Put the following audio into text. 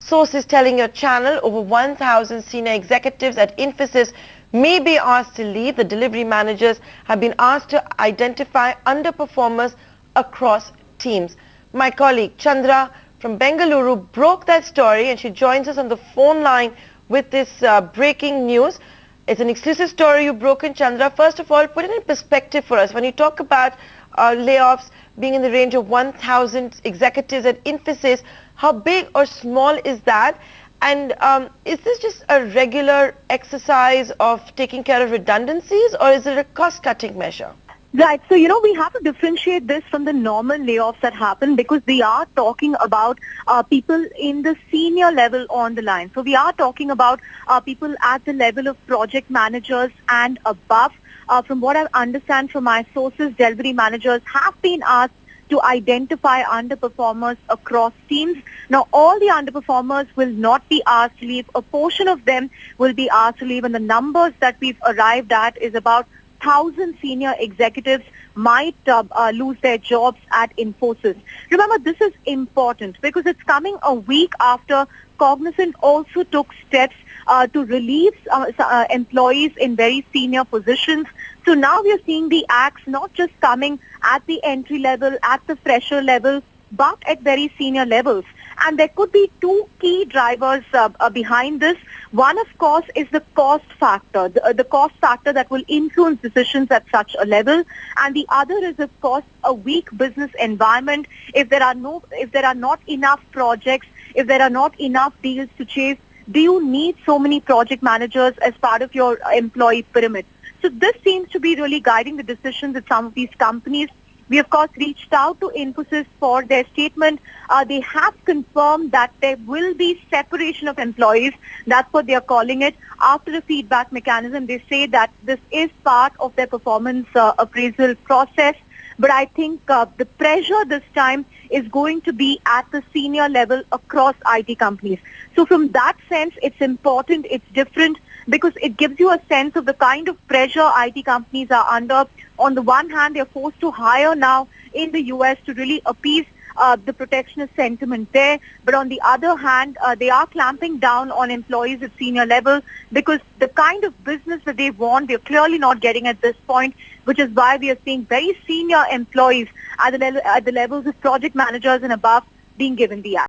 Sources telling your channel over 1,000 senior executives at Infosys may be asked to leave. The delivery managers have been asked to identify underperformers across teams. My colleague Chandra from Bengaluru broke that story, and she joins us on the phone line with this breaking news. It's an exclusive story you've broken, Chandra. First of all, put it in perspective for us. When you talk about layoffs being in the range of 1,000 executives at Infosys, how big or small is that? And is this just a regular exercise of taking care of redundancies, or is it a cost-cutting measure? Right. So, we have to differentiate this from the normal layoffs that happen, because we are talking about people in the senior level on the line. So we are talking about people at the level of project managers and above. From what I understand from my sources, delivery managers have been asked to identify underperformers across teams. Now, all the underperformers will not be asked to leave. A portion of them will be asked to leave, and the numbers that we've arrived at is about 1,000 senior executives might lose their jobs at Infosys. Remember, this is important because it's coming a week after Cognizant also took steps to relieve employees in very senior positions. So now we are seeing the axe not just coming at the entry level, at the fresher level, but at very senior levels. And there could be two key drivers behind this. One, of course, is the cost factor, the cost factor that will influence decisions at such a level. And the other is, of course, a weak business environment. If there are not enough projects, if there are not enough deals to chase, do you need so many project managers as part of your employee pyramid? So this seems to be really guiding the decisions at some of these companies. We, of course, reached out to Infosys for their statement. They have confirmed that there will be separation of employees. That's what they are calling it. After the feedback mechanism, they say that this is part of their performance appraisal process. But I think the pressure this time is going to be at the senior level across IT companies. So from that sense, it's important, it's different, because it gives you a sense of the kind of pressure IT companies are under. On the one hand, they're forced to hire now in the US to really appease the protectionist sentiment there. But on the other hand, they are clamping down on employees at senior level, because the kind of business that they want, they're clearly not getting at this point, which is why we are seeing very senior employees at the levels of project managers and above being given the act.